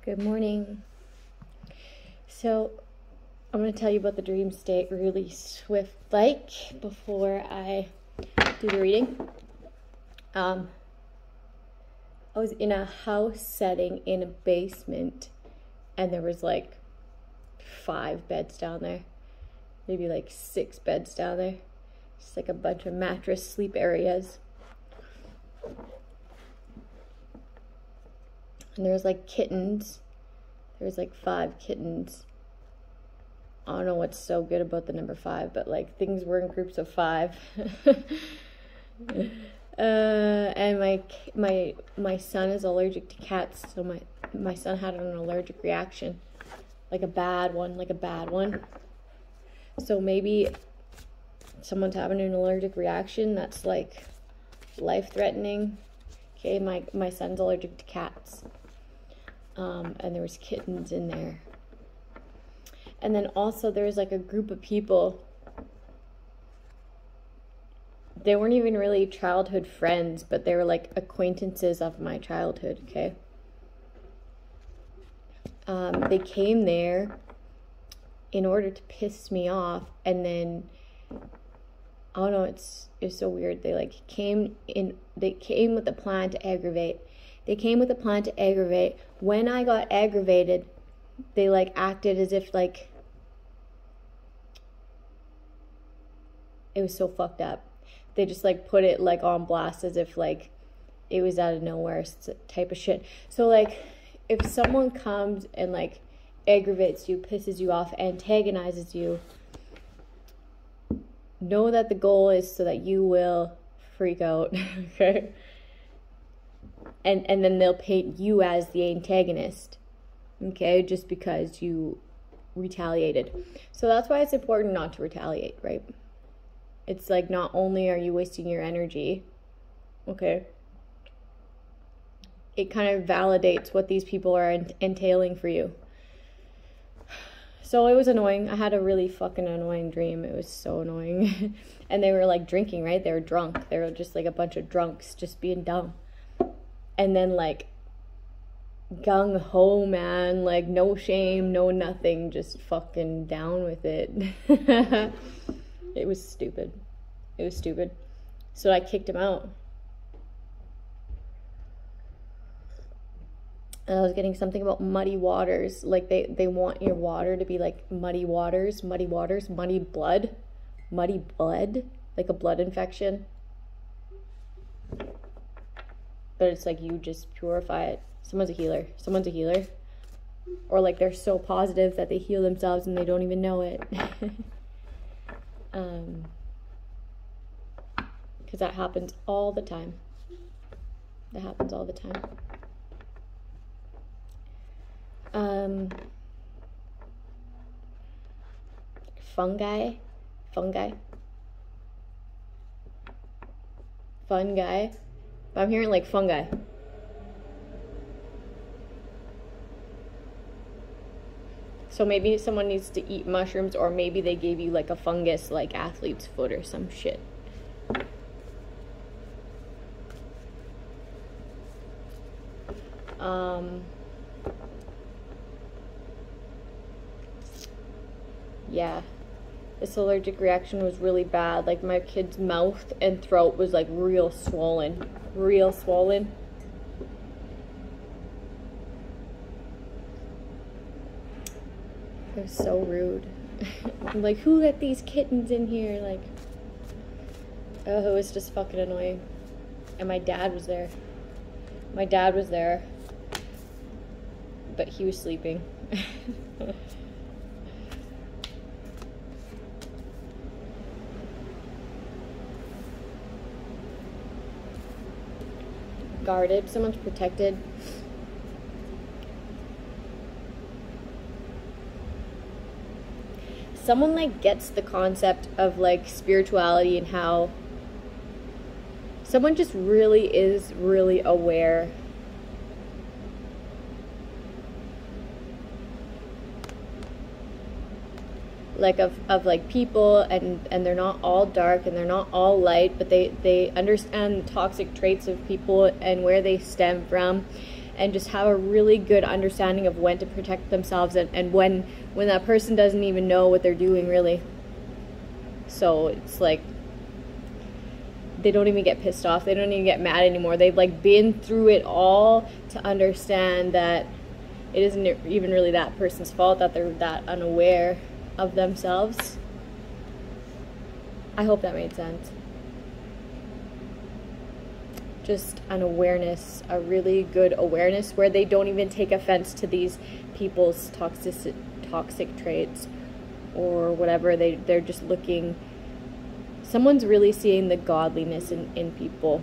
Good morning. So I'm going to tell you about the dream state really swift-like before I do the reading. I was in a house setting in a basement, and there was like 5 beds down there, maybe like 6 beds down there, just like a bunch of mattress sleep areas. And there was like kittens. There was like 5 kittens. I don't know what's so good about the number 5, but like things were in groups of 5. And my son is allergic to cats, so my son had an allergic reaction, like a bad one. So maybe someone's having an allergic reaction that's like life-threatening. Okay, my son's allergic to cats. And there was kittens in there. And then also there was like a group of people. They weren't even really childhood friends, but they were like acquaintances of my childhood, okay? They came there in order to piss me off, and then, I don't know, it's so weird. They came with a plan to aggravate. They came with a plan to aggravate. When I got aggravated, they like acted as if like it was so fucked up. They just like put it like on blast as if like it was out of nowhere type of shit. So like if someone comes and like aggravates you, pisses you off, antagonizes you, know that the goal is so that you will freak out, okay? And then they'll paint you as the antagonist, okay, just because you retaliated. So that's why it's important not to retaliate, right? It's like not only are you wasting your energy, okay, it kind of validates what these people are entailing for you. So it was annoying. I had a really fucking annoying dream. It was so annoying. And they were like drinking, right? They were drunk. They were just like a bunch of drunks just being dumb. And then like gung-ho, man, like no shame, no nothing, just fucking down with it. It was stupid. It was stupid. So I kicked him out. And I was getting something about muddy waters. Like they want your water to be like muddy waters, muddy blood, like a blood infection. But it's like you just purify it. Someone's a healer. Or like they're so positive that they heal themselves and they don't even know it. Because that happens all the time. Fungi. I'm hearing like fungi. So maybe someone needs to eat mushrooms, or maybe they gave you like a fungus, like athlete's foot or some shit. Yeah, this allergic reaction was really bad. Like my kid's mouth and throat was like real swollen. It was so rude. I'm like, who let these kittens in here? Like, oh, it was just fucking annoying. And my dad was there. But he was sleeping. Guarded, someone's protected. Someone like gets the concept of like spirituality and how someone just really is really aware like of like people, and they're not all dark and they're not all light, but they understand toxic traits of people and where they stem from, and just have a really good understanding of when to protect themselves, and when that person doesn't even know what they're doing, really. So it's like they don't even get pissed off, they don't even get mad anymore. They've like been through it all to understand that it isn't even really that person's fault that they're that unaware of themselves. I hope that made sense. Just an awareness, a really good awareness where they don't even take offense to these people's toxic traits or whatever. They're just looking, someone's really seeing the godliness in people,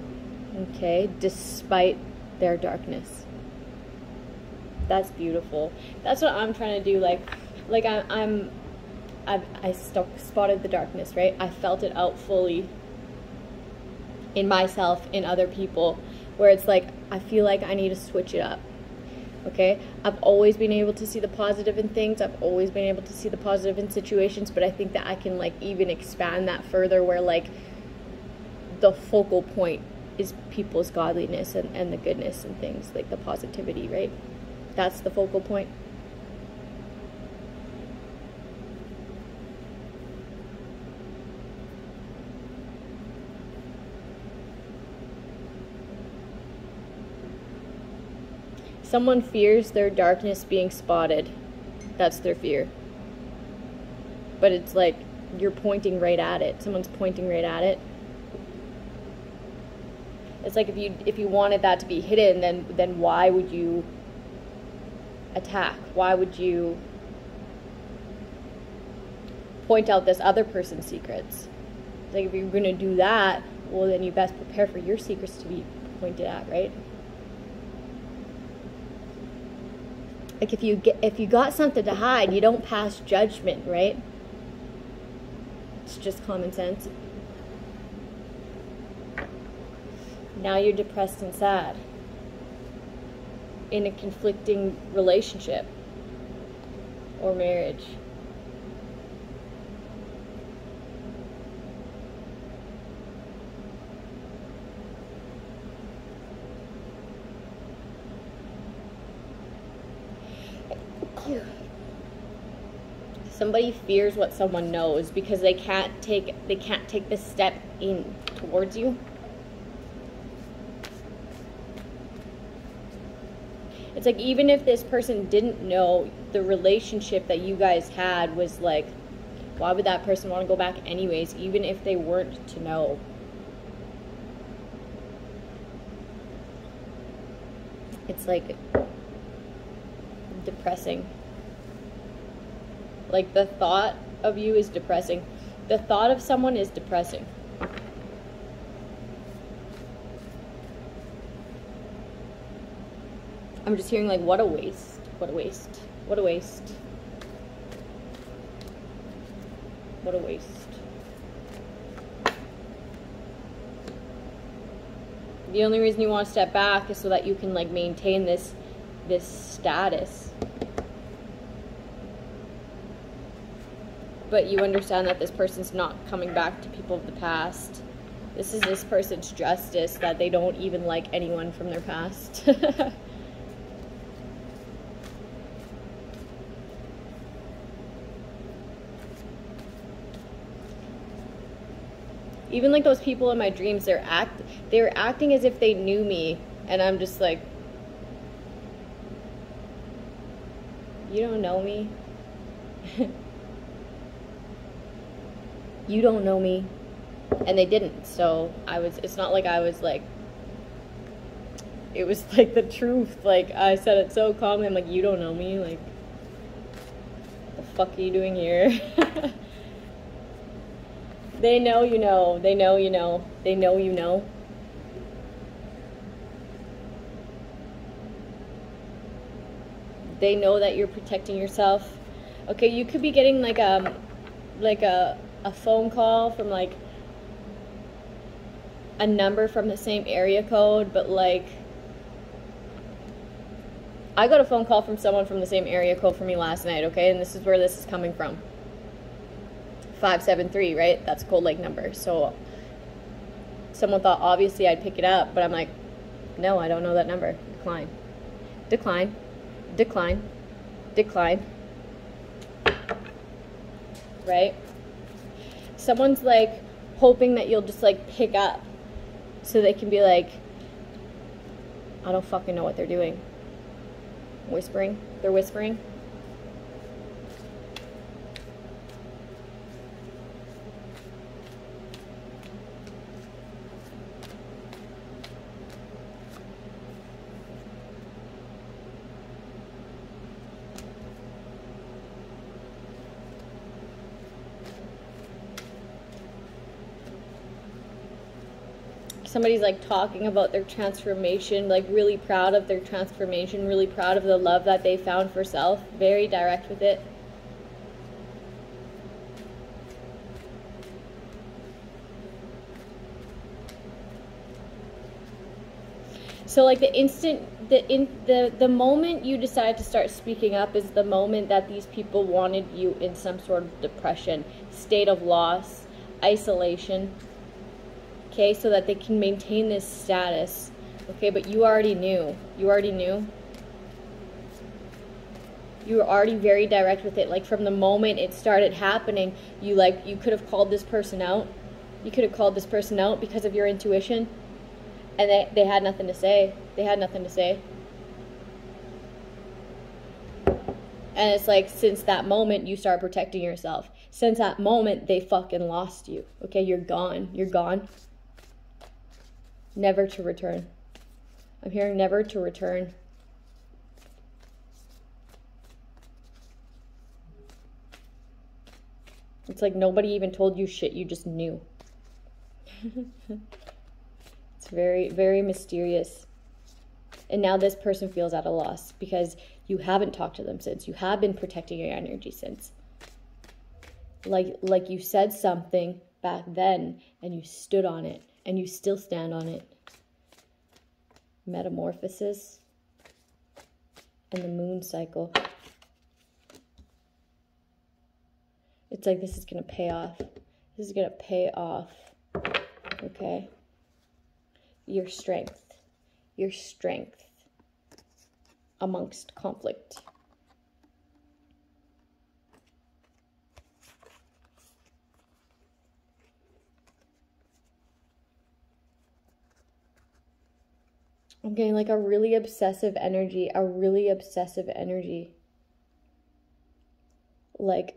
okay, despite their darkness. That's beautiful. That's what I'm trying to do. Like I spotted the darkness, right? I felt it out fully in myself, in other people, where it's like I feel like I need to switch it up. Okay, I've always been able to see the positive in things, I've always been able to see the positive in situations, but I think that I can like even expand that further, where like the focal point is people's godliness and the goodness and things, like the positivity, right? That's the focal point. Someone fears their darkness being spotted. That's their fear. But it's like you're pointing right at it. Someone's pointing right at it. It's like if you wanted that to be hidden, then why would you attack? Why would you point out this other person's secrets? It's like if you're going to do that, well then you best prepare for your secrets to be pointed at, right? Like if you got something to hide, you don't pass judgment, right? It's just common sense. Now you're depressed and sad in a conflicting relationship or marriage. Somebody fears what someone knows because they can't take this step in towards you. It's like even if this person didn't know, the relationship that you guys had was like, why would that person want to go back anyways, even if they weren't to know? It's like depressing. Like the thought of you is depressing. The thought of someone is depressing. I'm just hearing like, what a waste, what a waste, what a waste, what a waste. The only reason you want to step back is so that you can like maintain this status. But you understand that this person's not coming back to people of the past. This is this person's justice, that they don't even like anyone from their past. Even like those people in my dreams, they were acting as if they knew me, and I'm just like, you don't know me. You don't know me. And they didn't. So it's not like I was like, it was like the truth. Like I said it so calmly. I'm like, you don't know me. Like, what the fuck are you doing here? They know you know. They know you know. They know you know. They know that you're protecting yourself. Okay, you could be getting like a phone call from like a number from the same area code, but like I got a phone call from someone from the same area code for me last night, okay? And this is where this is coming from. 573, right? That's a Cold Lake number. So someone thought obviously I'd pick it up, but I'm like, no, I don't know that number. Decline. decline, decline, decline, right? Someone's like hoping that you'll just like pick up so they can be like, I don't fucking know what they're doing. Whispering, they're whispering. Somebody's like talking about their transformation, like really proud of their transformation, really proud of the love that they found for self. Very direct with it. So like the moment you decide to start speaking up is the moment that these people wanted you in some sort of depression, state of loss, isolation. Okay, so that they can maintain this status. Okay, but you already knew. You already knew. You were already very direct with it. Like from the moment it started happening, you could have called this person out. You could have called this person out because of your intuition. And they had nothing to say. They had nothing to say. And it's like, since that moment, you start protecting yourself. Since that moment, they fucking lost you. Okay, you're gone. You're gone. Never to return. I'm hearing never to return. It's like nobody even told you shit, you just knew. It's very, very mysterious. And now this person feels at a loss because you haven't talked to them since. You have been protecting your energy since. Like you said something back then and you stood on it. And you still stand on it. Metamorphosis. And the moon cycle. It's like this is going to pay off. This is going to pay off. Okay? Your strength. Your strength amongst conflict. I'm getting like a really obsessive energy, like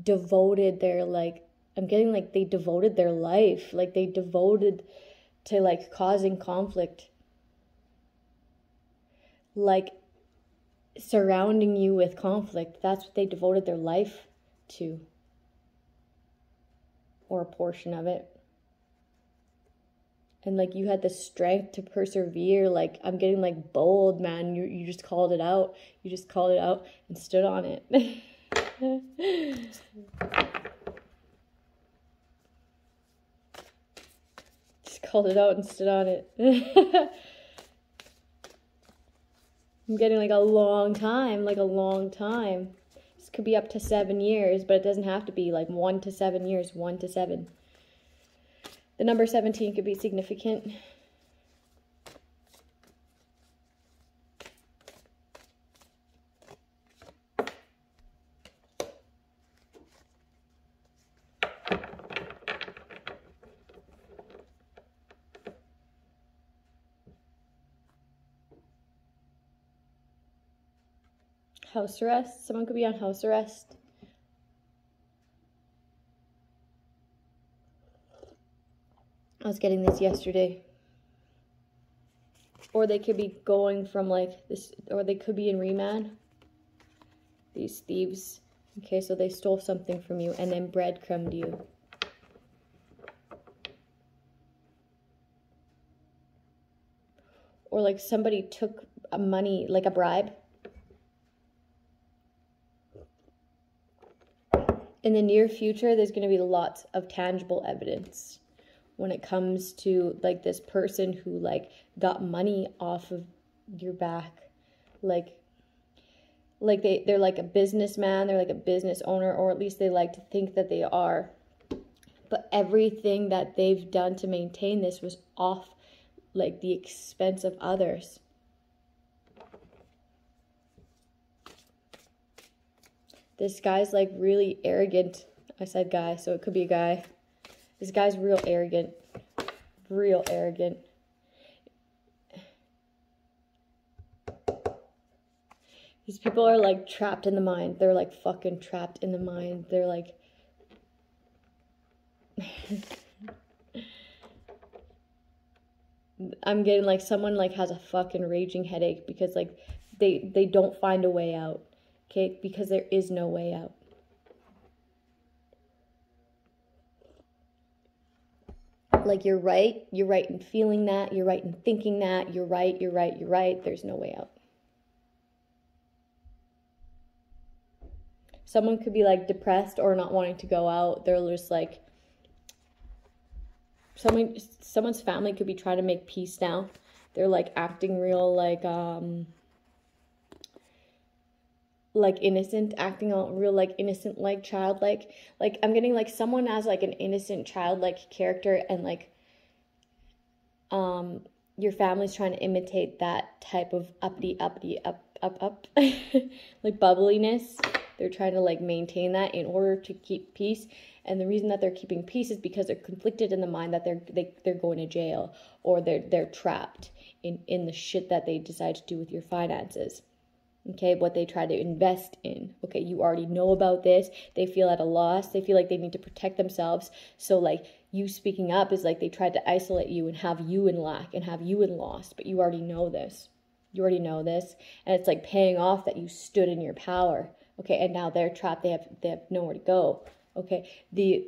devoted their, like, I'm getting like they devoted their life, like they devoted to like causing conflict, like surrounding you with conflict. That's what they devoted their life to, or a portion of it. And like you had the strength to persevere. Like I'm getting like bold, man. You just called it out. You just called it out and stood on it. Just called it out and stood on it. I'm getting like a long time, This could be up to 7 years, but it doesn't have to be like 1 to 7 years, 1 to 7. The number 17 could be significant. House arrest. Someone could be on house arrest. I was getting this yesterday. Or they could be going from like this, or they could be in remand. These thieves. Okay, so they stole something from you and then breadcrumbed you. Or like somebody took money, like a bribe. In the near future, there's going to be lots of tangible evidence when it comes to like this person who like got money off of your back. Like they're like a businessman, they're like a business owner, or at least they like to think that they are. But everything that they've done to maintain this was off like the expense of others. This guy's like really arrogant. I said guy, so it could be a guy. This guy's real arrogant. Real arrogant. These people are like trapped in the mind. They're like fucking trapped in the mind. They're like... I'm getting like someone like has a fucking raging headache because like they don't find a way out. Okay? Because there is no way out. Like you're right in feeling that, you're right in thinking that, you're right, there's no way out. Someone could be like depressed or not wanting to go out. They're just like, someone's family could be trying to make peace now. They're like acting real like innocent, acting all real like innocent, like childlike. Like I'm getting like someone as like an innocent childlike character, and like your family's trying to imitate that type of uppity up like bubbliness. They're trying to like maintain that in order to keep peace. And the reason that they're keeping peace is because they're conflicted in the mind that they're going to jail, or they're trapped in the shit that they decide to do with your finances. Okay, what they try to invest in. Okay, you already know about this. They feel at a loss. They feel like they need to protect themselves. So like you speaking up is like they tried to isolate you and have you in lack and have you in loss. But you already know this. You already know this. And it's like paying off that you stood in your power. Okay, and now they're trapped. They have nowhere to go. Okay, they're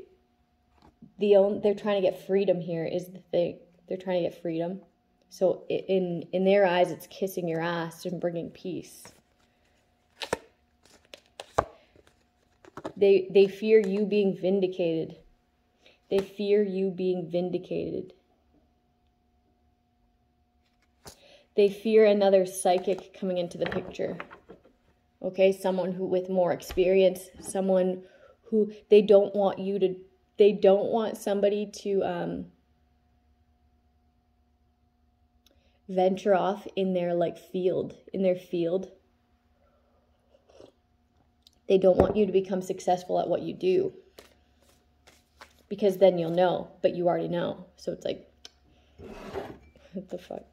trying to get freedom here is the thing. They're trying to get freedom. So in their eyes, it's kissing your ass and bringing peace. They fear you being vindicated. They fear you being vindicated. They fear another psychic coming into the picture. Okay, someone who with more experience, someone who they don't want somebody to venture off in their like field, They don't want you to become successful at what you do, because then you'll know, but you already know. So it's like, what the fuck?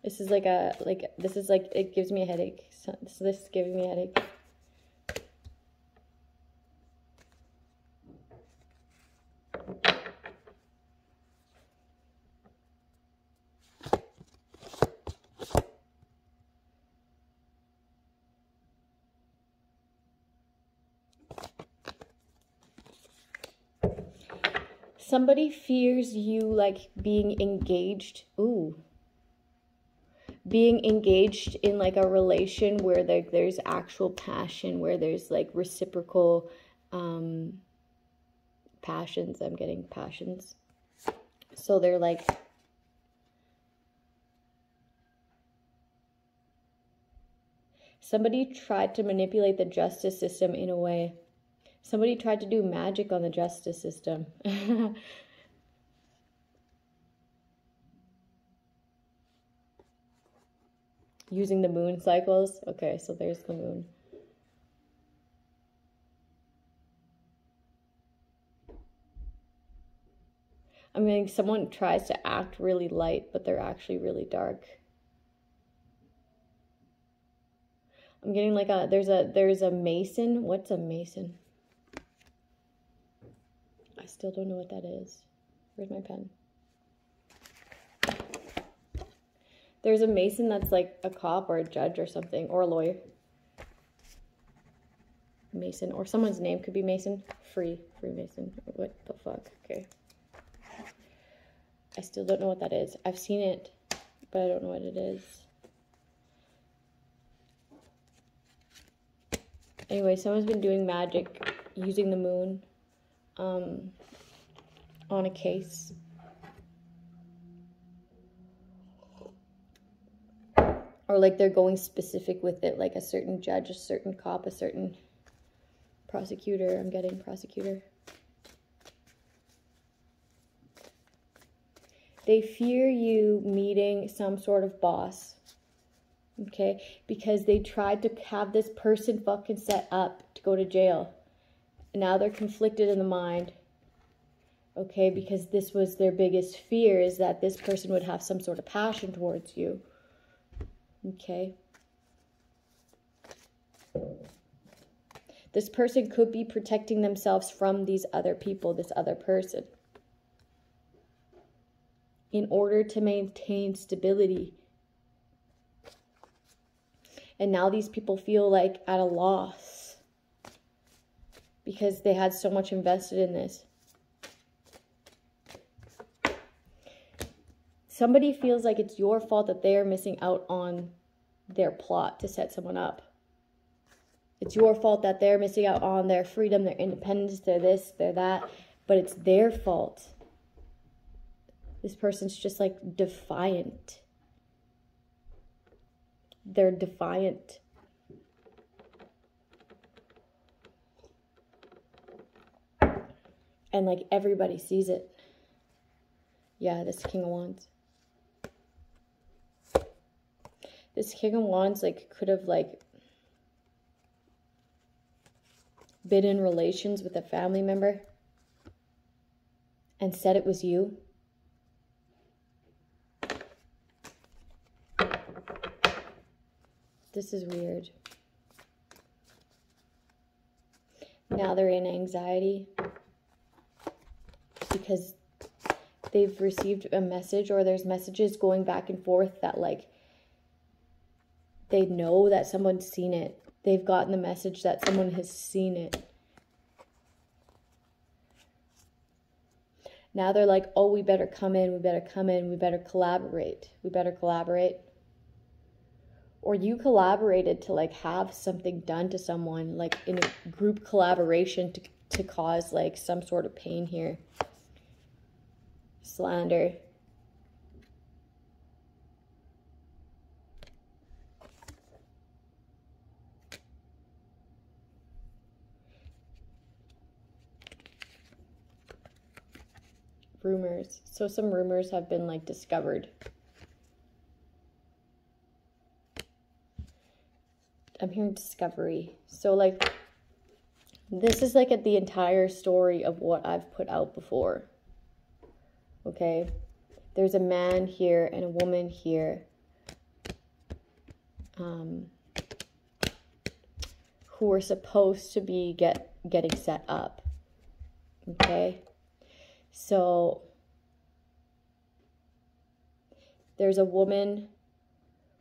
This is like it gives me a headache. So this is giving me a headache. Somebody fears you like being engaged. Ooh. Being engaged in like a relation where there's actual passion, where there's like reciprocal passions. I'm getting passions. So they're like, somebody tried to manipulate the justice system in a way. Somebody tried to do magic on the justice system. Using the moon cycles. Okay, so there's the moon. I mean, someone tries to act really light, but they're actually really dark. I'm getting like there's a mason. What's a mason? I still don't know what that is. Where's my pen? There's a mason that's like a cop or a judge or something, or a lawyer. Mason, or someone's name could be Mason. Free Mason. What the fuck? Okay. I still don't know what that is. I've seen it, but I don't know what it is. Anyway, someone's been doing magic using the moon on a case. Or like they're going specific with it, like a certain judge, a certain cop, a certain prosecutor. I'm getting prosecutor. They fear you meeting some sort of boss. Okay? Because they tried to have this person fucking set up to go to jail. And now they're conflicted in the mind. Okay? Because this was their biggest fear, is that this person would have some sort of passion towards you. Okay? This person could be protecting themselves from these other people, this other person, in order to maintain stability. And now these people feel like at a loss because they had so much invested in this. Somebody feels like it's your fault that they are missing out on their plot to set someone up. It's your fault that they're missing out on their freedom, their independence, their this, their that. But it's their fault. This person's just like defiant. They're defiant. And like everybody sees it. Yeah, this King of Wands. This King of Wands like could have like been in relations with a family member and said it was you. This is weird. Now they're in anxiety because they've received a message, or there's messages going back and forth that like they know that someone's seen it. They've gotten the message that someone has seen it. Now they're like, oh, we better come in, we better come in, we better collaborate. We better collaborate. Or you collaborated to like have something done to someone, like in a group collaboration to cause like some sort of pain here. Slander. Rumors. So some rumors have been like discovered. I'm hearing discovery. So like this is like the entire story of what I've put out before. Okay? There's a man here and a woman here who are supposed to be getting set up. Okay? So there's a woman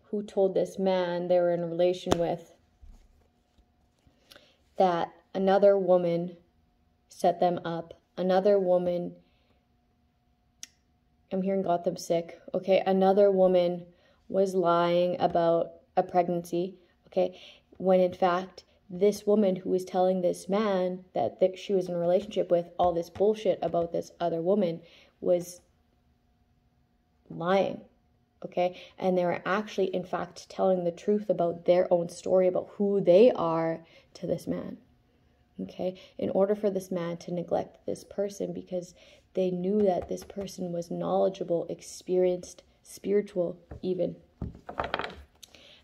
who told this man they were in a relation with that another woman set them up. Another woman, I'm hearing got them sick. Okay, another woman was lying about a pregnancy. Okay, when in fact this woman who was telling this man that she was in a relationship with all this bullshit about this other woman was lying. Okay, and they were actually in fact telling the truth about their own story, about who they are to this man. Okay, in order for this man to neglect this person, because they knew that this person was knowledgeable, experienced, spiritual even,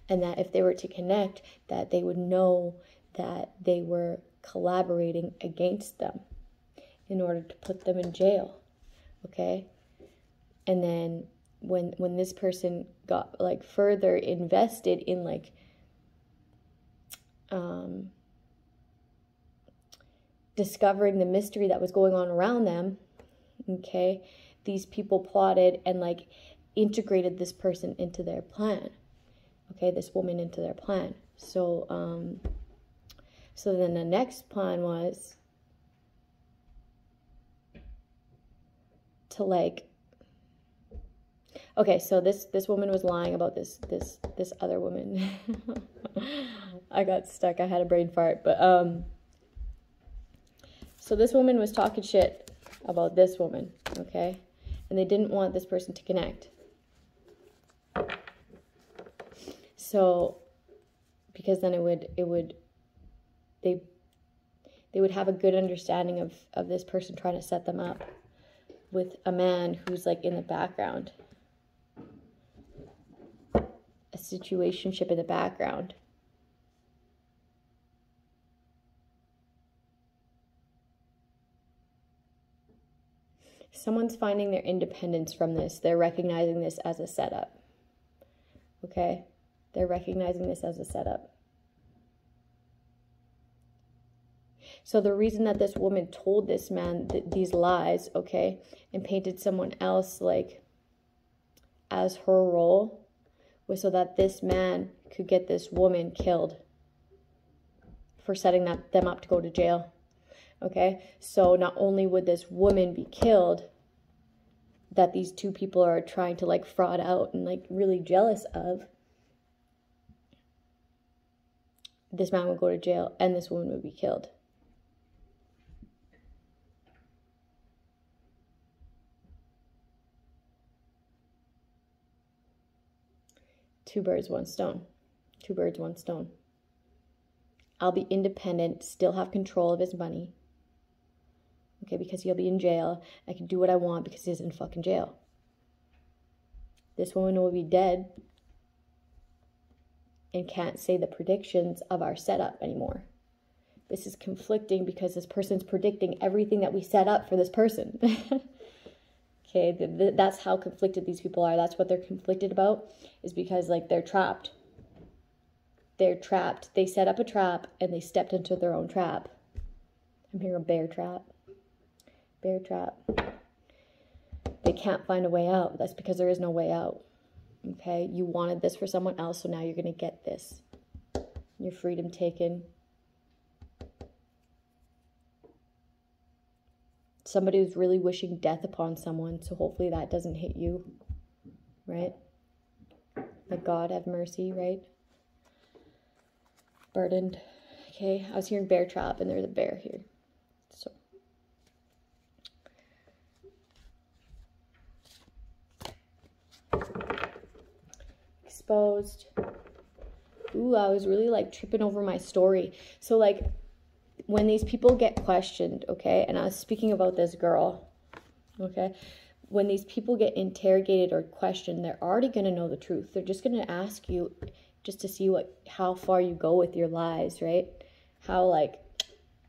and that if they were to connect, that they would know that they were collaborating against them in order to put them in jail. Okay, and then when this person got like further invested in like discovering the mystery that was going on around them, okay, these people plotted and like integrated this person into their plan, okay, this woman into their plan. So so then the next plan was to like, okay, so this woman was lying about this other woman. I got stuck. I had a brain fart. But so this woman was talking shit about this woman, okay? And they didn't want this person to connect. So because then they would have a good understanding of this person trying to set them up. with a man who's like in the background. A situationship in the background. Someone's finding their independence from this. They're recognizing this as a setup. Okay? They're recognizing this as a setup. So the reason that this woman told this man these lies, okay, and painted someone else like as her role, was so that this man could get this woman killed for setting them up to go to jail. Okay, so not only would this woman be killed, that these two people are trying to like fraud out and like really jealous of, this man would go to jail and this woman would be killed. Two birds, one stone. Two birds, one stone. I'll be independent, still have control of his money. Okay, because he'll be in jail. I can do what I want because he's in fucking jail. This woman will be dead and can't say the predictions of our setup anymore. This is conflicting because this person's predicting everything that we set up for this person. Okay, that's how conflicted these people are. That's what they're conflicted about, is because like they're trapped. They're trapped. They set up a trap and they stepped into their own trap. I'm hearing a bear trap. Bear trap. They can't find a way out. That's because there is no way out. Okay, you wanted this for someone else, so now you're going to get this. Your freedom taken. Somebody who's really wishing death upon someone, so hopefully that doesn't hit you, right? Like God have mercy, right? Burdened. Okay, I was hearing bear trap and there's a bear here. So exposed. Ooh, I was really like tripping over my story. So like when these people get questioned, okay, and I was speaking about this girl, okay, when these people get interrogated or questioned, they're already going to know the truth. They're just going to ask you just to see how far you go with your lies, right? How like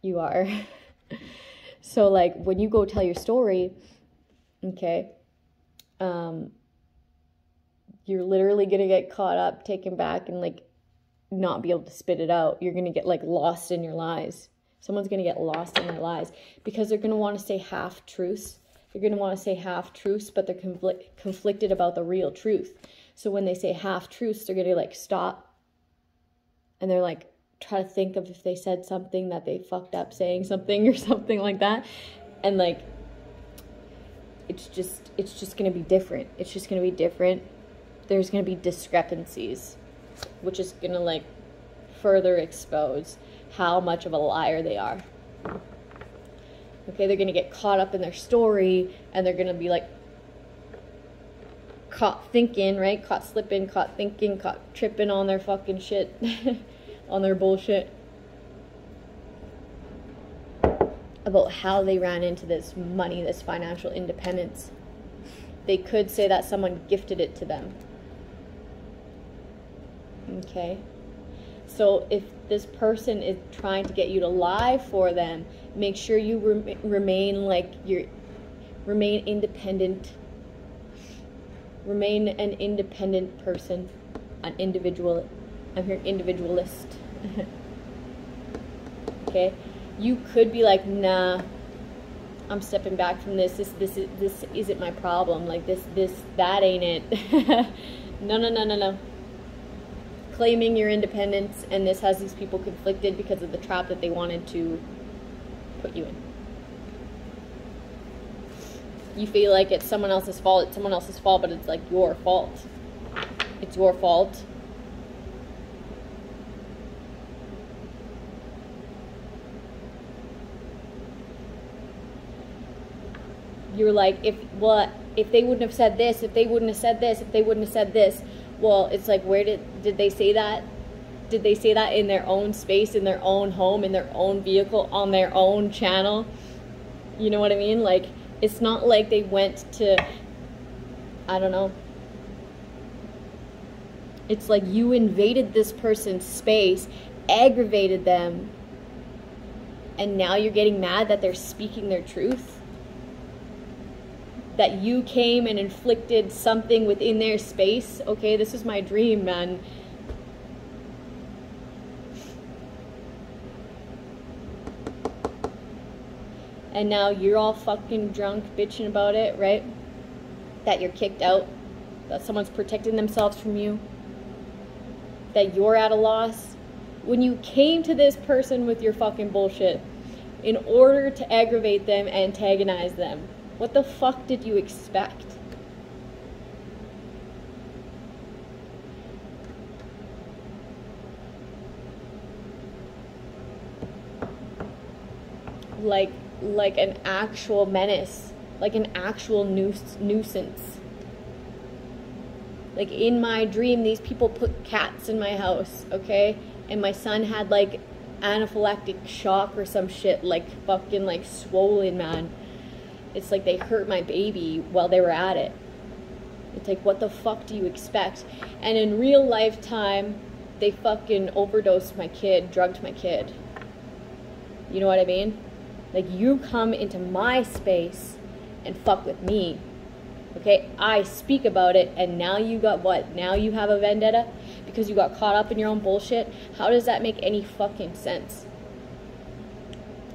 you are. So like when you go tell your story, okay, you're literally going to get caught up, taken back, and like not be able to spit it out. You're going to get like lost in your lies. Someone's going to get lost in their lies because they're going to want to say half truths. They're going to want to say half truths, but they're conflicted about the real truth. So when they say half truths, they're going to like stop and they're like try to think of if they said something that they fucked up saying something or something like that. And like it's just going to be different. It's just going to be different. There's going to be discrepancies, which is going to like further expose how much of a liar they are. Okay, they're going to get caught up in their story and they're going to be like caught thinking, right? Caught slipping, caught thinking, caught tripping on their fucking shit, on their bullshit about how they ran into this money, this financial independence. They could say that someone gifted it to them. Okay. So if this person is trying to get you to lie for them, make sure you remain independent. Remain an independent person, an individual. I'm here, individualist. Okay, you could be like, nah, I'm stepping back from this. This isn't my problem. Like that ain't it. No. Claiming your independence, and this has these people conflicted because of the trap that they wanted to put you in. You feel like it's someone else's fault, but it's like your fault. It's your fault. You're like, if they wouldn't have said this, if they wouldn't have said this, well, it's like, where did they say that? Did they say that in their own space, in their own home, in their own vehicle, on their own channel? You know what I mean? Like, It's not like they went to, I don't know. It's like you invaded this person's space, aggravated them, and now you're getting mad that they're speaking their truth. That you came and inflicted something within their space. Okay, this is my dream, man. And now you're all fucking drunk, bitching about it, right? That you're kicked out. That someone's protecting themselves from you. That you're at a loss. When you came to this person with your fucking bullshit in order to aggravate them, antagonize them, what the fuck did you expect? Like an actual menace, like an actual nuisance. Like in my dream, these people put cats in my house, okay? And my son had like anaphylactic shock or some shit, like fucking like swollen, man. It's like they hurt my baby while they were at it. It's like, what the fuck do you expect? And in real lifetime, they fucking overdosed my kid, drugged my kid. You know what I mean? Like, you come into my space and fuck with me. Okay? I speak about it, and now you got what? Now you have a vendetta? Because you got caught up in your own bullshit? How does that make any fucking sense?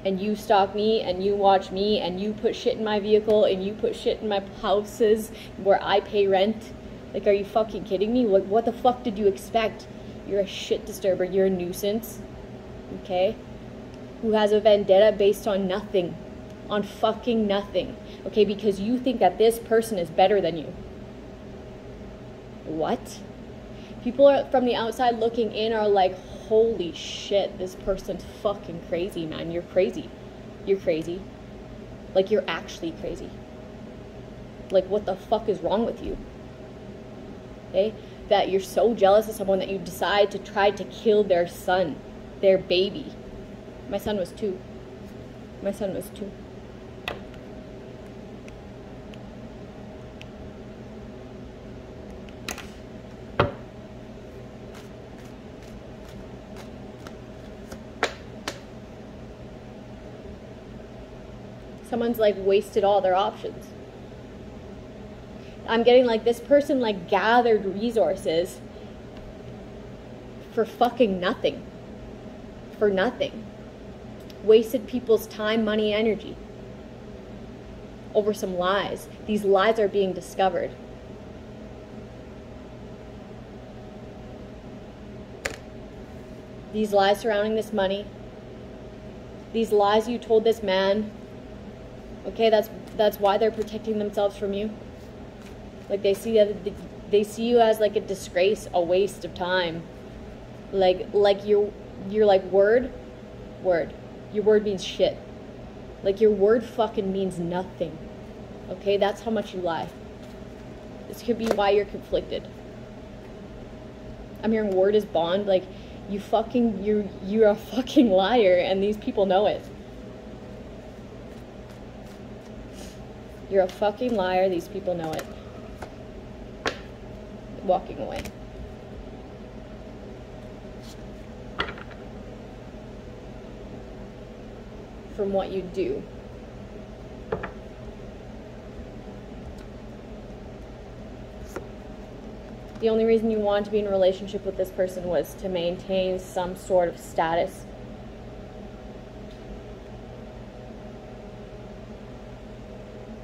And you stalk me, and you watch me, and you put shit in my vehicle, and you put shit in my houses where I pay rent. Like, are you fucking kidding me? Like, what the fuck did you expect? You're a shit disturber. You're a nuisance. Okay? Who has a vendetta based on nothing. On fucking nothing. Okay? Because you think that this person is better than you. What? People are from the outside looking in are like, holy shit, this person's fucking crazy, man. You're crazy. You're crazy. Like, you're actually crazy. Like, what the fuck is wrong with you? Okay? That you're so jealous of someone that you decide to try to kill their son, their baby. My son was 2. My son was 2. Someone's like wasted all their options. I'm getting like this person like gathered resources for fucking nothing. For nothing. Wasted people's time, money, energy over some lies. These lies are being discovered. These lies surrounding this money. These lies you told this man. Okay, that's why they're protecting themselves from you. Like, they see you as like a disgrace, a waste of time. Like you're like word. Your word means shit. Like, your word fucking means nothing. Okay, that's how much you lie. This could be why you're conflicted. I'm hearing word is bond. Like, you're a fucking liar, and these people know it. You're a fucking liar, these people know it. Walking away. From what you do. The only reason you want to be in a relationship with this person was to maintain some sort of status.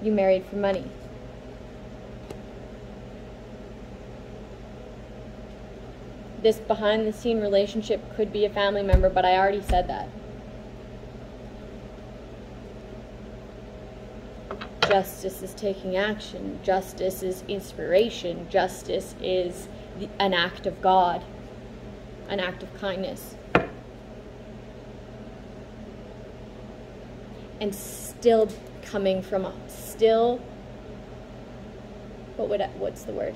You married for money. This behind the scene relationship could be a family member, but I already said that. Justice is taking action. Justice is inspiration. Justice is an act of God, an act of kindness. And still coming from what's the word?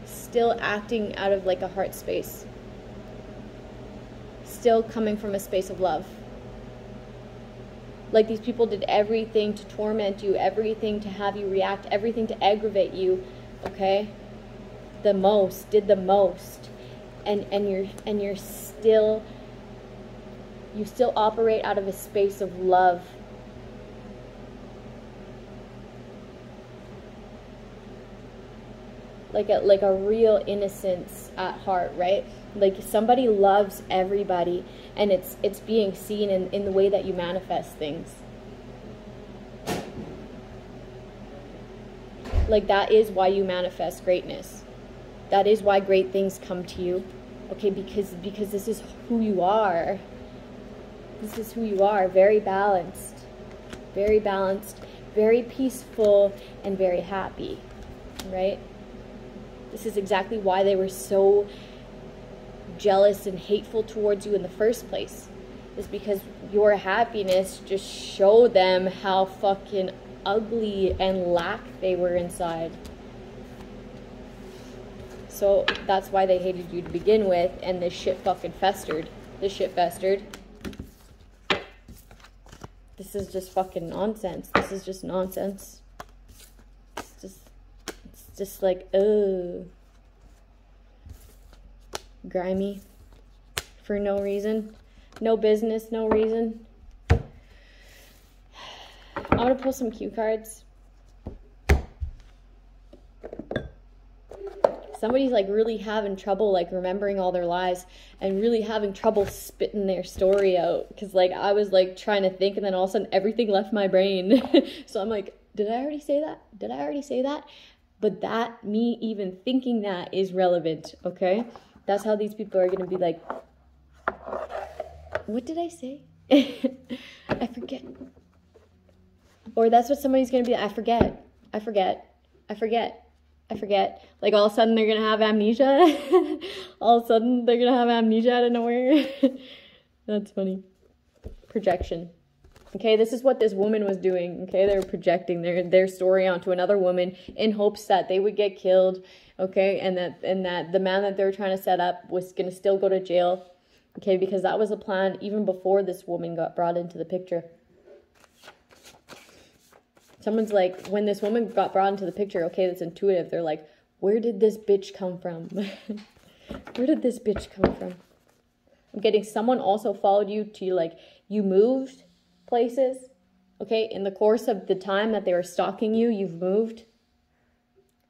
Still acting out of like a heart space. Still coming from a space of love. Like these people did everything to torment you, everything to have you react, everything to aggravate you, okay? Did the most. And you're still, you still operate out of a space of love. Like a real innocence at heart, right? Like somebody loves everybody, and it's being seen in the way that you manifest things. Like that is why you manifest greatness. That is why great things come to you. Okay, because this is who you are. This is who you are. Very balanced, very peaceful, and very happy, right? This is exactly why they were so jealous and hateful towards you in the first place. Is because your happiness just showed them how fucking ugly and lack they were inside. So that's why they hated you to begin with, and this shit fucking festered. This is just fucking nonsense. This is just nonsense. It's just like, ugh. Grimy. For no reason. No business, no reason. I'm gonna pull some cue cards. Somebody's like really having trouble like remembering all their lies and really having trouble spitting their story out. Because like I was like trying to think, and then all of a sudden everything left my brain. So I'm like, did I already say that? Did I already say that? But that, me even thinking that is relevant, okay? That's how these people are going to be like, what did I say? I forget. Or that's what somebody's going to be, I forget. Like all of a sudden they're going to have amnesia. All of a sudden they're going to have amnesia out of nowhere. That's funny. Projection. Okay, this is what this woman was doing. Okay, they were projecting their story onto another woman in hopes that they would get killed. Okay, and that the man that they were trying to set up was going to still go to jail. Okay, because that was a plan even before this woman got brought into the picture. Someone's like, when this woman got brought into the picture, okay, that's intuitive. They're like, where did this bitch come from? Where did this bitch come from? I'm getting someone also followed you to like, you moved places, okay? In the course of the time that they were stalking you, you've moved.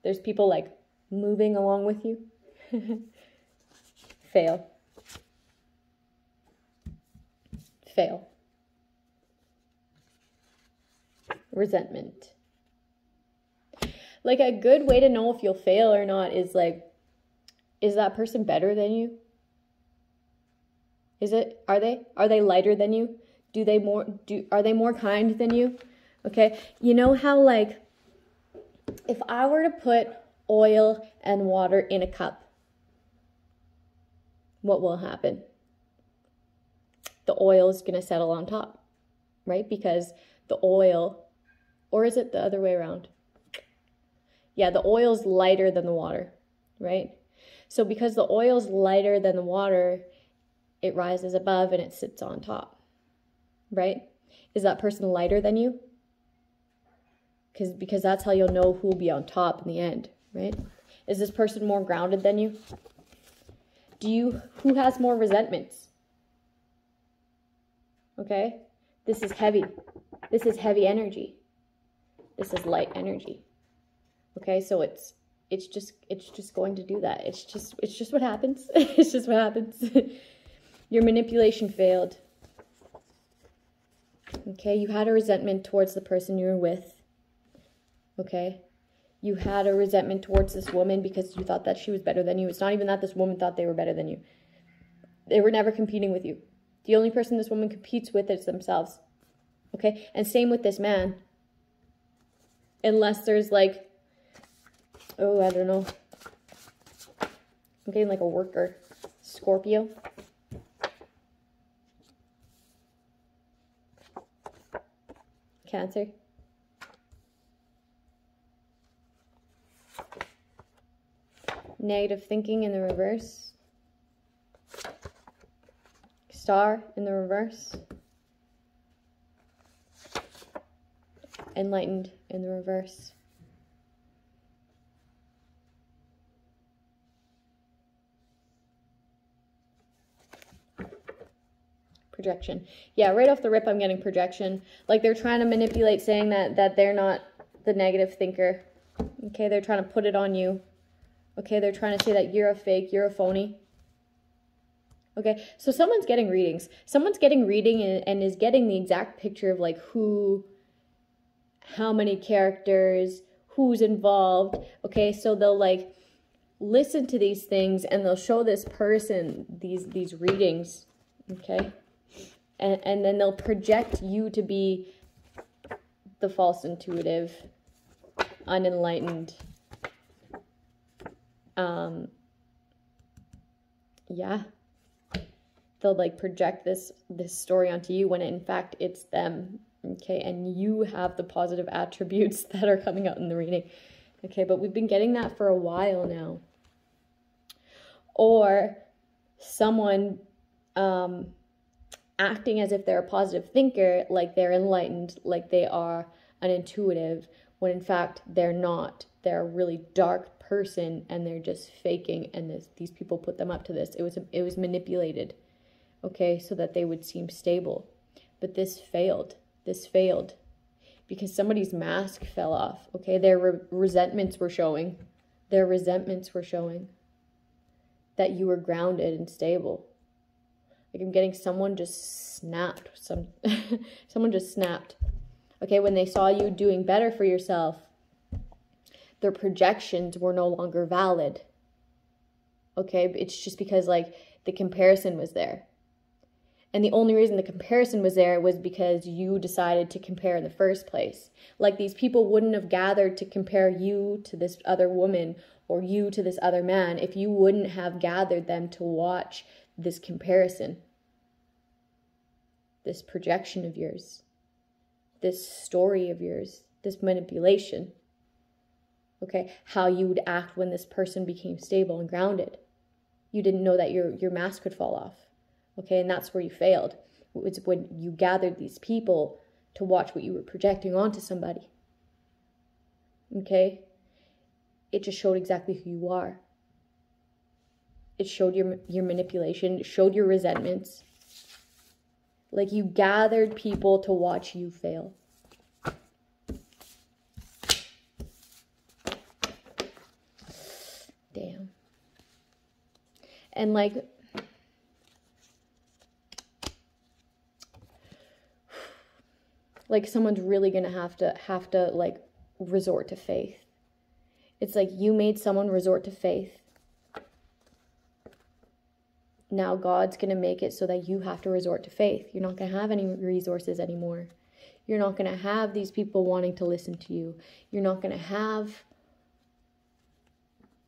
There's people like moving along with you. Fail. Resentment. Like a good way to know if you'll fail or not is like, is that person better than you? Are they lighter than you? Are they more kind than you? Okay. You know how like, if I were to put oil and water in a cup, what will happen? The oil is going to settle on top, right? Because the oil, or is it the other way around? Yeah, the oil's lighter than the water, right? So because the oil's lighter than the water, it rises above and it sits on top, right? Is that person lighter than you? Because that's how you'll know who will be on top in the end, right? Is this person more grounded than you? Who has more resentments? Okay? This is heavy. This is heavy energy. This is light energy. Okay, so it's just going to do that. It's just what happens. It's just what happens. Your manipulation failed. Okay, you had a resentment towards the person you were with. Okay, you had a resentment towards this woman because you thought that she was better than you. It's not even that this woman thought they were better than you. They were never competing with you. The only person this woman competes with is themselves. Okay, and same with this man. Unless there's like, oh, I don't know. I'm getting like a worker. Scorpio. Cancer. Negative thinking in the reverse. Star in the reverse. Enlightened in the reverse. Projection. Yeah, right off the rip, I'm getting projection. Like they're trying to manipulate, saying that they're not the negative thinker. Okay, they're trying to put it on you. Okay, they're trying to say that you're a fake, you're a phony. Okay, so someone's getting readings. Someone's getting reading and is getting the exact picture of like who, how many characters, who's involved. Okay, so they'll like listen to these things and they'll show this person these readings. Okay, and then they'll project you to be the false intuitive, unenlightened. Yeah, they'll like project this story onto you when in fact it's them. Okay, and you have the positive attributes that are coming out in the reading. Okay, but we've been getting that for a while now. Or someone acting as if they're a positive thinker, like they're enlightened, like they are an intuitive, when in fact they're not. They're a really dark person and they're just faking, and these people put them up to this. It was manipulated, okay, so that they would seem stable. But this failed. This failed because somebody's mask fell off, okay? Their resentments were showing. Their resentments were showing that you were grounded and stable. Like I'm getting someone just snapped. Someone just snapped. Okay, when they saw you doing better for yourself, their projections were no longer valid. Okay, it's just because like the comparison was there. And the only reason the comparison was there was because you decided to compare in the first place. Like these people wouldn't have gathered to compare you to this other woman or you to this other man if you wouldn't have gathered them to watch this comparison, this projection of yours, this story of yours, this manipulation. Okay, how you would act when this person became stable and grounded. You didn't know that your mask could fall off. Okay, and that's where you failed. It's when you gathered these people to watch what you were projecting onto somebody. Okay? It just showed exactly who you are. It showed your manipulation. It showed your resentments. Like you gathered people to watch you fail. Damn. And like someone's really gonna have to like resort to faith. It's like you made someone resort to faith. Now God's gonna make it so that you have to resort to faith. You're not gonna have any resources anymore. You're not gonna have these people wanting to listen to you. You're not gonna have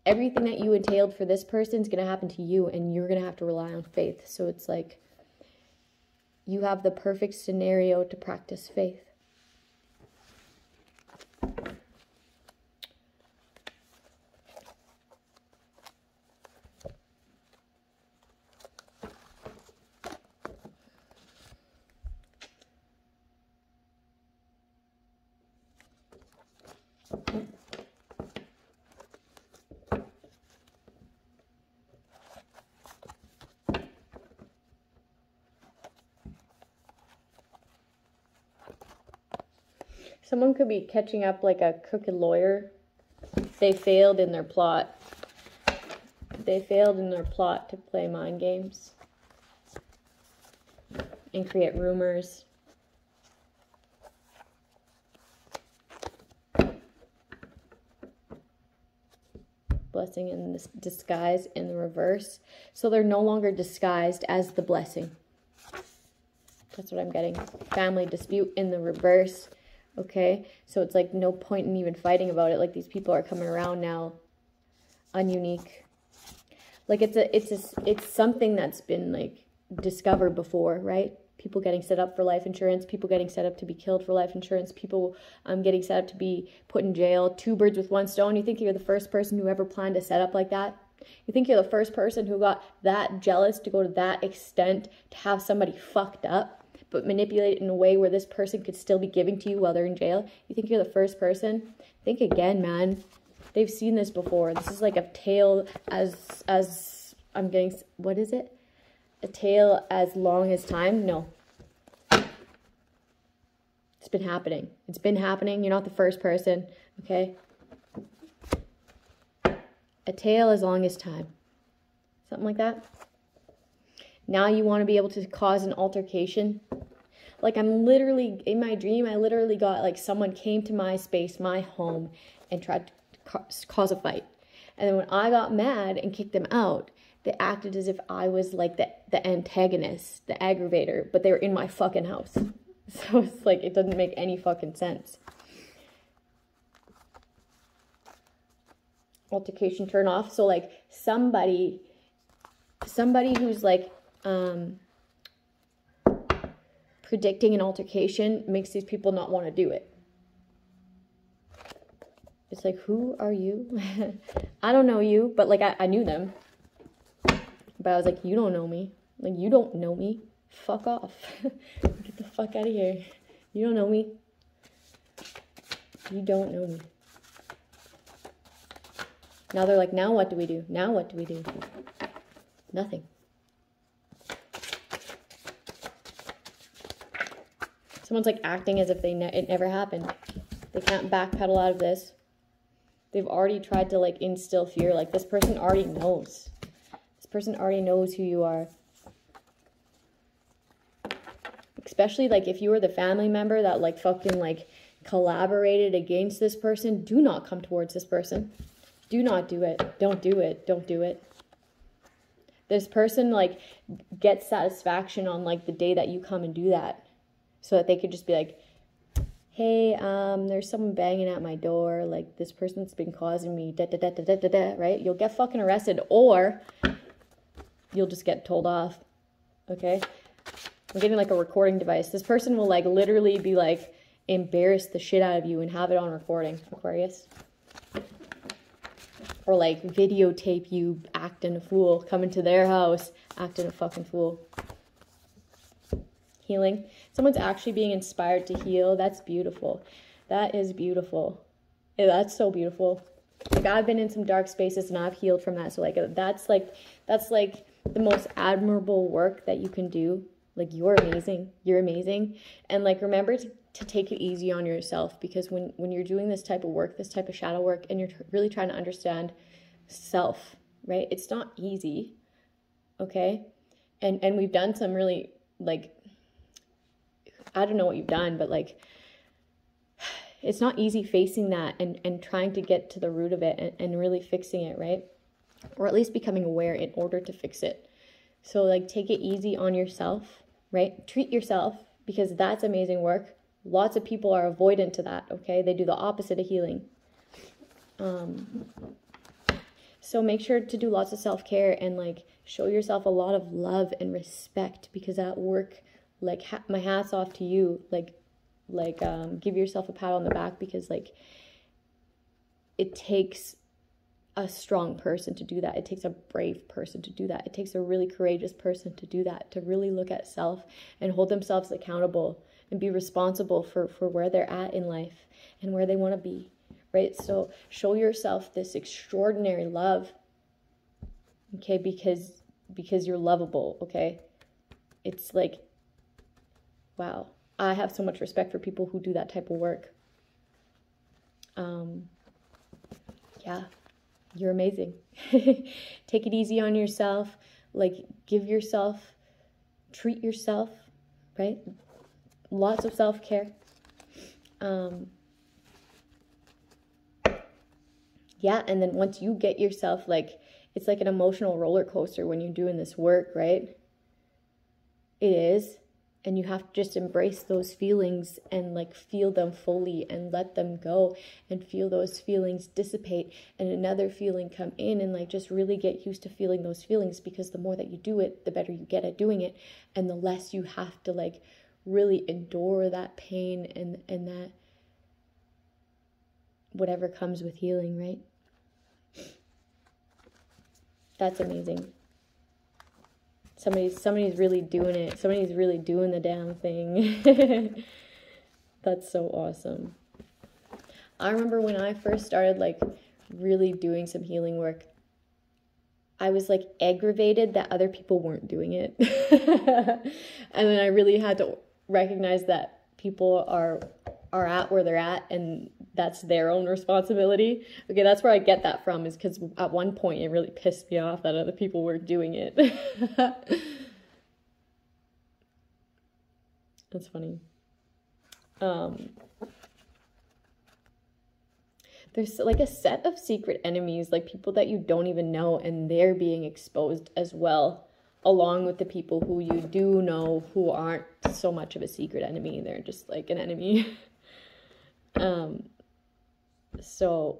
everything that you entailed for this person's gonna happen to you, and you're gonna have to rely on faith. So it's like you have the perfect scenario to practice faith. Someone could be catching up like a crooked lawyer. They failed in their plot. They failed in their plot to play mind games and create rumors. Blessing in this disguise in the reverse. So they're no longer disguised as the blessing. That's what I'm getting. Family dispute in the reverse. Okay, so it's like no point in even fighting about it. Like these people are coming around now, ununique. Like it's something that's been like discovered before, right? People getting set up for life insurance, people getting set up to be killed for life insurance, people getting set up to be put in jail. 2 birds with 1 stone. You think you're the first person who ever planned a setup like that? You think you're the first person who got that jealous to go to that extent to have somebody fucked up but manipulate it in a way where this person could still be giving to you while they're in jail. You think you're the first person? Think again, man. They've seen this before. This is like a tale as I'm getting, what is it? A tale as long as time? No. It's been happening. It's been happening. You're not the first person, okay? A tale as long as time. Something like that. Now you want to be able to cause an altercation. Like I'm literally, in my dream, I literally got like someone came to my space, my home, and tried to cause a fight. And then when I got mad and kicked them out, they acted as if I was like the antagonist, the aggravator, but they were in my fucking house. So it's like, it doesn't make any fucking sense. Altercation, turn off. So like somebody who's like predicting an altercation makes these people not want to do it. It's like, who are you? I don't know you, but like I knew them. But I was like, you don't know me. Like, you don't know me. Fuck off. Get the fuck out of here. You don't know me. You don't know me. Now they're like, now what do we do? Now what do we do? Nothing. Someone's like acting as if it never happened. They can't backpedal out of this. They've already tried to like instill fear. Like this person already knows. This person already knows who you are. Especially like if you were the family member that like fucking like collaborated against this person, do not come towards this person. Do not do it. Don't do it. Don't do it. This person like gets satisfaction on like the day that you come and do that. So that they could just be like, hey, there's someone banging at my door. Like this person's been causing me da da da da da da da, right? You'll get fucking arrested or you'll just get told off. Okay? I'm getting like a recording device. This person will like literally be like embarrass the shit out of you and have it on recording, Aquarius. Or like videotape you acting a fool, come into their house, acting a fucking fool. Healing. Someone's actually being inspired to heal. That's beautiful. That is beautiful. Yeah, that's so beautiful. Like I've been in some dark spaces and I've healed from that. So like that's like the most admirable work that you can do. Like you're amazing. You're amazing. And like remember to take it easy on yourself, because when you're doing this type of work, this type of shadow work, and you're really trying to understand self, right? It's not easy. Okay? And we've done some really like, I don't know what you've done, but like it's not easy facing that and trying to get to the root of it and really fixing it, right? Or at least becoming aware in order to fix it. So like take it easy on yourself, right? Treat yourself, because that's amazing work. Lots of people are avoidant to that, okay? They do the opposite of healing. So make sure to do lots of self-care and like show yourself a lot of love and respect, because that work, like my hat's off to you. Like give yourself a pat on the back, because like it takes a strong person to do that. It takes a brave person to do that. It takes a really courageous person to do that, to really look at self and hold themselves accountable and be responsible for where they're at in life and where they want to be, right? So show yourself this extraordinary love, okay? Because you're lovable, okay? It's like, wow. I have so much respect for people who do that type of work. Yeah, you're amazing. Take it easy on yourself. Like, give yourself, treat yourself, right? Lots of self-care. Yeah, and then once you get yourself, like, it's like an emotional roller coaster when you're doing this work, right? It is. And you have to just embrace those feelings and like feel them fully and let them go and feel those feelings dissipate and another feeling come in, and like just really get used to feeling those feelings, because the more that you do it, the better you get at doing it, and the less you have to like really endure that pain and that whatever comes with healing, right? That's amazing. Somebody's really doing it. Somebody's really doing the damn thing. That's so awesome. I remember when I first started like really doing some healing work, I was like aggravated that other people weren't doing it. And then I really had to recognize that people are at where they're at, and that's their own responsibility. Okay, that's where I get that from, is because at one point it really pissed me off that other people weren't doing it. That's funny. There's like a set of secret enemies, like people that you don't even know, and they're being exposed as well, along with the people who you do know who aren't so much of a secret enemy. They're just like an enemy. So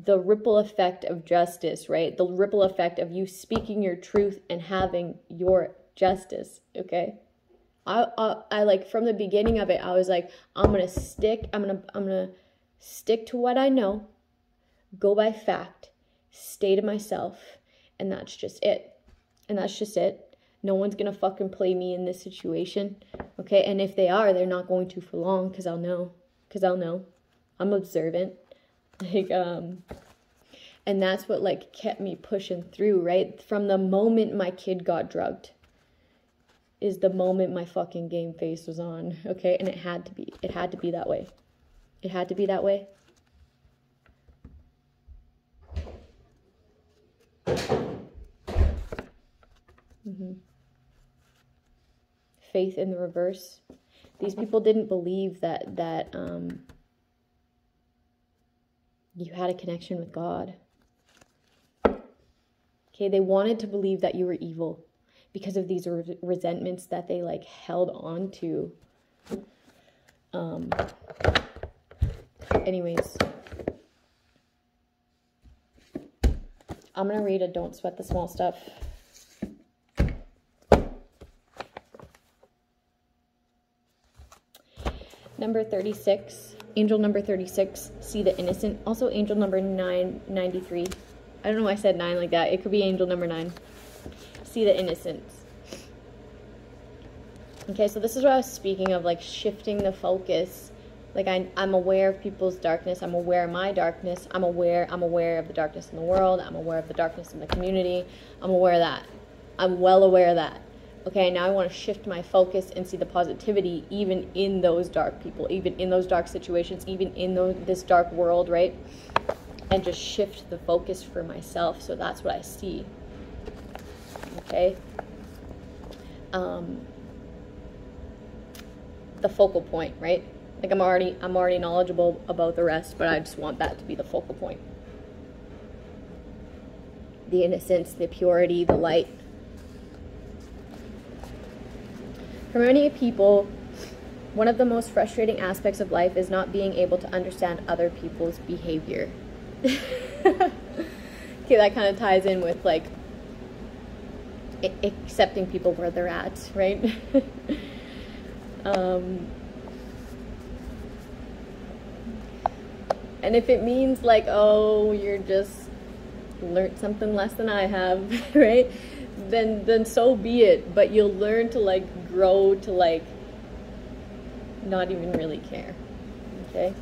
the ripple effect of justice, right? The ripple effect of you speaking your truth and having your justice, okay? I like from the beginning of it, I was like, I'm gonna stick to what I know, go by fact, stay to myself, and that's just it. And that's just it. No one's gonna fucking play me in this situation, okay? And if they are, they're not going to for long, because I'll know. I'm observant. Like, and that's what like kept me pushing through, right? From the moment my kid got drugged is the moment my fucking game face was on, okay? And it had to be that way. It had to be that way. Faith in the reverse. These people didn't believe that you had a connection with God. Okay, they wanted to believe that you were evil because of these resentments that they like held on to. Anyways, I'm gonna read a Don't Sweat the Small Stuff. Number 36, angel number 36, see the innocent. Also angel number 993. I don't know why I said 9 like that. It could be angel number 9. See the innocence. Okay, so this is what I was speaking of, like shifting the focus. Like I'm aware of people's darkness. I'm aware of my darkness. I'm aware of the darkness in the world. I'm aware of the darkness in the community. I'm aware of that. I'm well aware of that. Okay, now I want to shift my focus and see the positivity even in those dark people, even in those dark situations, even in this dark world, right? And just shift the focus for myself. So that's what I see. Okay? The focal point, right? Like I'm already knowledgeable about the rest, but I just want that to be the focal point. The innocence, the purity, the light. For many people, one of the most frustrating aspects of life is not being able to understand other people's behavior. Okay, that kind of ties in with like accepting people where they're at, right? And if it means like, oh, you're just learned something less than I have, right? Then so be it. But you'll learn to like grow to like not even really care. Okay?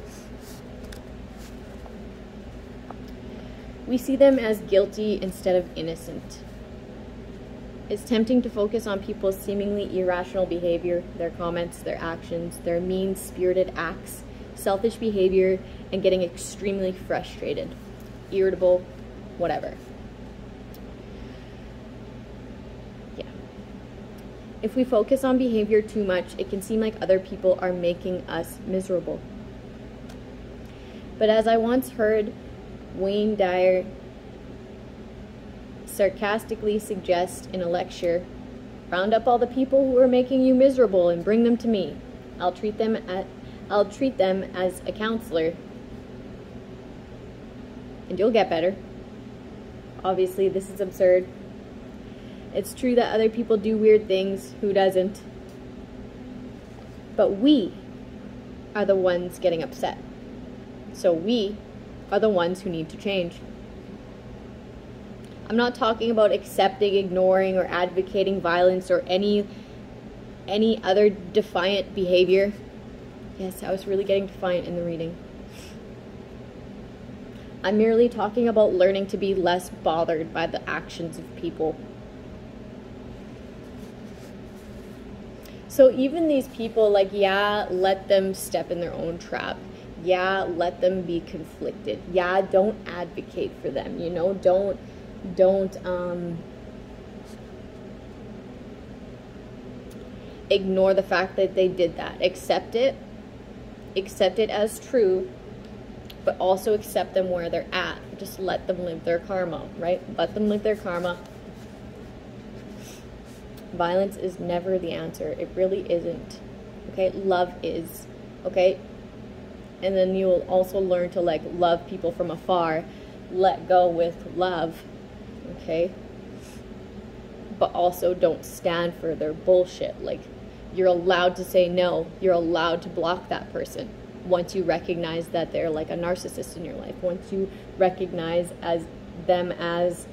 We see them as guilty instead of innocent. It's tempting to focus on people's seemingly irrational behavior, their comments, their actions, their mean-spirited acts, selfish behavior, and getting extremely frustrated, irritable, whatever. Yeah. If we focus on behavior too much, it can seem like other people are making us miserable. But as I once heard Wayne Dyer sarcastically suggest in a lecture, round up all the people who are making you miserable and bring them to me. I'll treat them as a counselor, and you'll get better. Obviously, this is absurd. It's true that other people do weird things. Who doesn't? But we are the ones getting upset. So we are the ones who need to change. I'm not talking about accepting, ignoring, or advocating violence or any other defiant behavior. Yes, I was really getting defiant in the reading. I'm merely talking about learning to be less bothered by the actions of people. So even these people, like, yeah, let them step in their own trap. Yeah, let them be conflicted. Yeah, don't advocate for them, you know, don't ignore the fact that they did that. Accept it as true, but also accept them where they're at. Just let them live their karma, right? Let them live their karma. Violence is never the answer. It really isn't. Okay? Love is. Okay? And then you'll also learn to, like, love people from afar. Let go with love. Okay? But also don't stand for their bullshit. Like, you're allowed to say no. You're allowed to block that person once you recognize that they're like a narcissist in your life. Once you recognize them as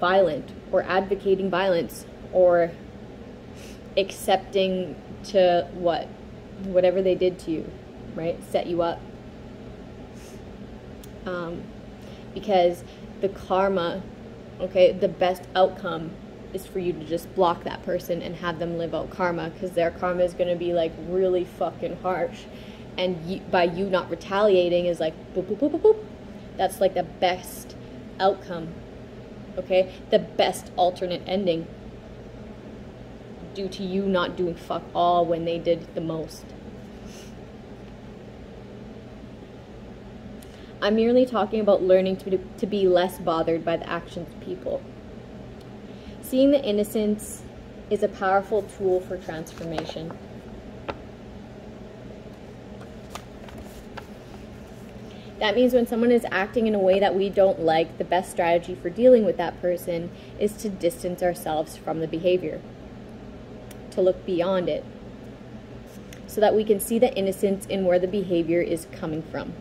violent or advocating violence or accepting to whatever they did to you, right? Set you up. Because the karma, okay, the best outcome is for you to just block that person and have them live out karma, because their karma is going to be like really fucking harsh. And by you not retaliating is like boop, boop, boop, boop, boop. That's like the best outcome, okay? The best alternate ending due to you not doing fuck all when they did the most. I'm merely talking about learning to be less bothered by the actions of people. Seeing the innocence is a powerful tool for transformation. That means when someone is acting in a way that we don't like, the best strategy for dealing with that person is to distance ourselves from the behavior, to look beyond it, so that we can see the innocence in where the behavior is coming from.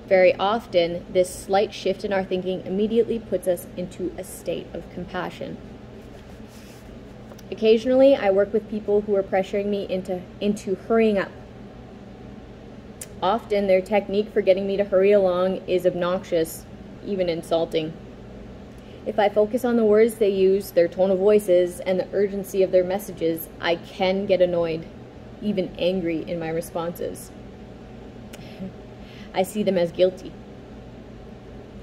Very often, this slight shift in our thinking immediately puts us into a state of compassion. Occasionally, I work with people who are pressuring me into hurrying up. Often, their technique for getting me to hurry along is obnoxious, even insulting. If I focus on the words they use, their tone of voices, and the urgency of their messages, I can get annoyed, even angry in my responses. I see them as guilty.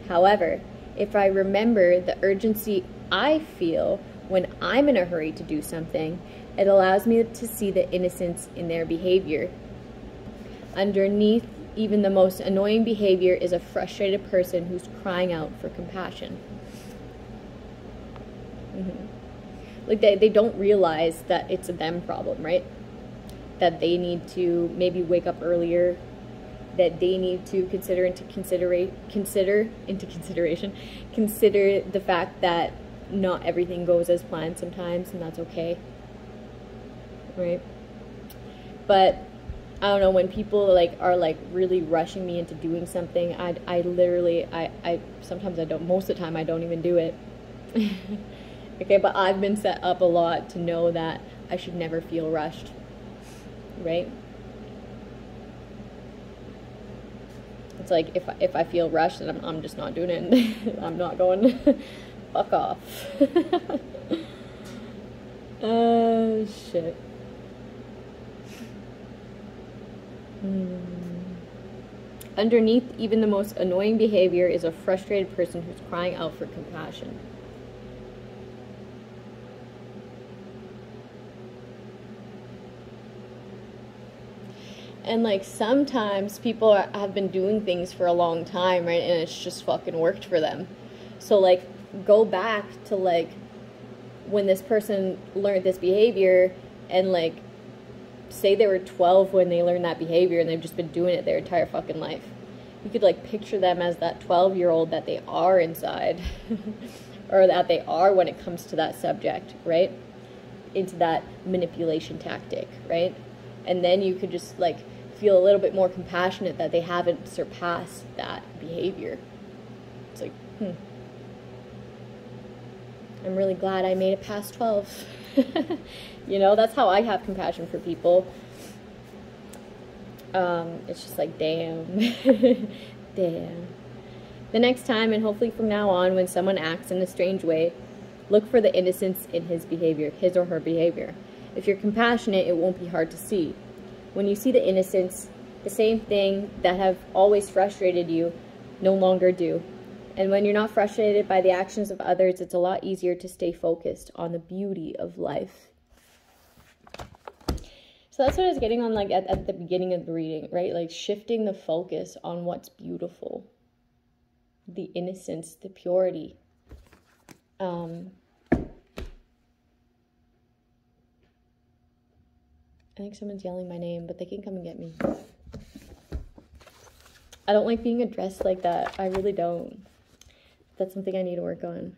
However, if I remember the urgency I feel when I'm in a hurry to do something, it allows me to see the innocence in their behavior. Underneath even the most annoying behavior is a frustrated person who's crying out for compassion. Like they don't realize that it's a them problem, right? That they need to maybe wake up earlier, that they need to consider the fact that not everything goes as planned sometimes, and that's okay, right? But I don't know, when people are really rushing me into doing something, I literally sometimes I don't, most of the time I don't even do it. Okay, but I've been set up a lot to know that I should never feel rushed, right? It's like if I feel rushed, then I'm just not doing it. I'm not going. Fuck off. Oh shit. Underneath even the most annoying behavior is a frustrated person who's crying out for compassion. And sometimes people have been doing things for a long time, right? And it's just fucking worked for them. So go back to when this person learned this behavior, and say they were 12 when they learned that behavior and they've just been doing it their entire fucking life. You could picture them as that 12-year-old that they are inside or that they are when it comes to that subject, right? Into that manipulation tactic, right? And then you could just feel a little bit more compassionate that they haven't surpassed that behavior. It's I'm really glad I made it past 12. You know, that's how I have compassion for people. It's just like, damn. Damn. The next time, and hopefully from now on, when someone acts in a strange way, look for the innocence in his behavior, his or her behavior. If you're compassionate, it won't be hard to see. When you see the innocence, the same thing that have always frustrated you no longer do. And when you're not frustrated by the actions of others, it's a lot easier to stay focused on the beauty of life. So that's what I was getting on, like, at the beginning of the reading, right? Like, shifting the focus on what's beautiful. The innocence, the purity. I think someone's yelling my name, but they can come and get me. I don't like being addressed like that. I really don't. That's something I need to work on.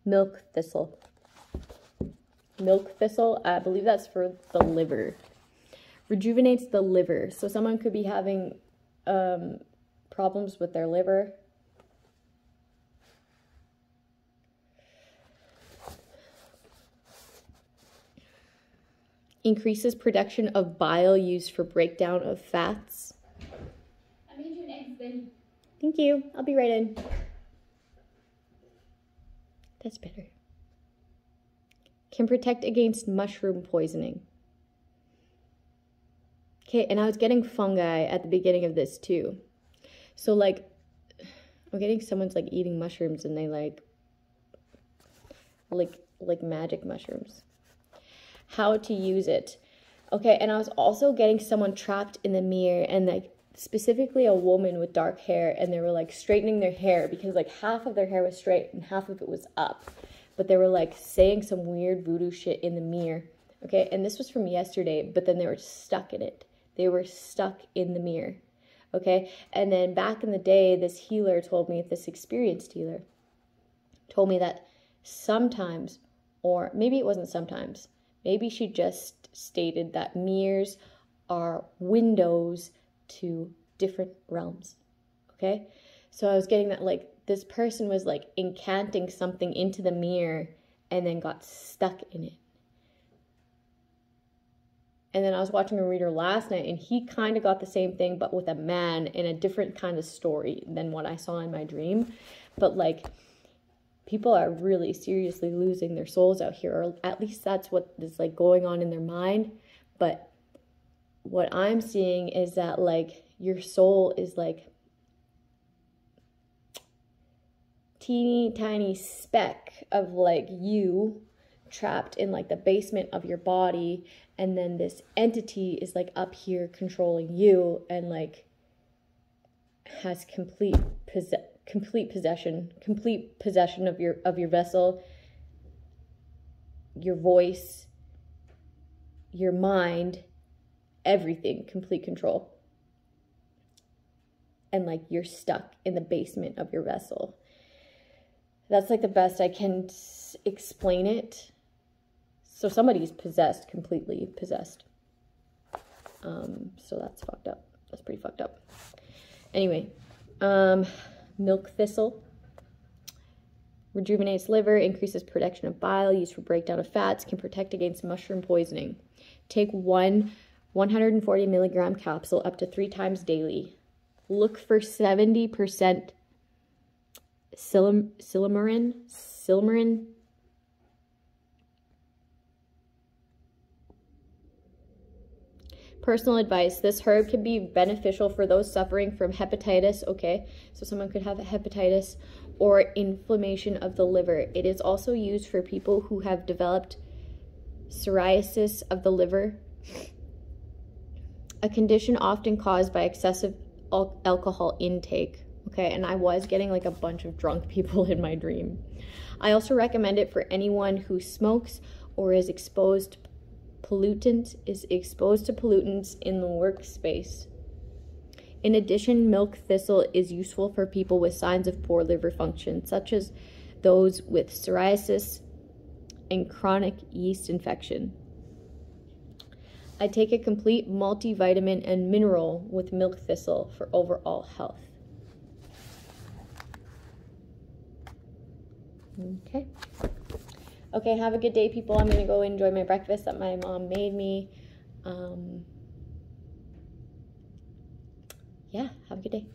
Milk thistle. Milk thistle, I believe that's for the liver. Rejuvenates the liver. So someone could be having problems with their liver. Increases production of bile used for breakdown of fats. I made you an egg, Ben. Thank you. I'll be right in. That's better. Can protect against mushroom poisoning. Okay, and I was getting fungi at the beginning of this too. So, like, I'm getting someone's, like, eating mushrooms and they, like magic mushrooms. How to use it. Okay, and I was also getting someone trapped in the mirror, and, like, specifically a woman with dark hair, and they were, like, straightening their hair because, like, half of their hair was straight and half of it was up. But they were, like, saying some weird voodoo shit in the mirror. Okay, and this was from yesterday, but then they were stuck in it. They were stuck in the mirror. Okay, and then back in the day, this healer told me, this experienced healer, told me that sometimes, or maybe it wasn't sometimes, maybe she just stated that mirrors are windows to different realms. Okay, so I was getting that, like, this person was, like, incanting something into the mirror and then got stuck in it. And then I was watching a reader last night, and he kind of got the same thing, but with a man in a different kind of story than what I saw in my dream. But, like, people are really seriously losing their souls out here, or at least that's what is, like, going on in their mind. But what I'm seeing is that, like, your soul is, like, teeny tiny speck of, like, you trapped in, like, the basement of your body, and then this entity is, like, up here controlling you, and, like, has complete possession of your vessel, your voice, your mind, everything, complete control. And, like, you're stuck in the basement of your vessel. That's, like, the best I can explain it. So somebody's possessed, completely possessed. So that's fucked up. That's pretty fucked up. Anyway, milk thistle. Rejuvenates liver, increases production of bile, used for breakdown of fats, can protect against mushroom poisoning. Take one 140 milligram capsule up to 3 times daily. Look for 70% silymarin. Personal advice. This herb can be beneficial for those suffering from hepatitis. Okay, so someone could have hepatitis or inflammation of the liver. It is also used for people who have developed psoriasis of the liver, a condition often caused by excessive alcohol intake. Okay, and I was getting, like, a bunch of drunk people in my dream. I also recommend it for anyone who smokes or is exposed to pollutants in the workspace. In addition, milk thistle is useful for people with signs of poor liver function, such as those with psoriasis and chronic yeast infection. I take a complete multivitamin and mineral with milk thistle for overall health. Okay. Okay, have a good day, people. I'm going to go enjoy my breakfast that my mom made me. Yeah, have a good day.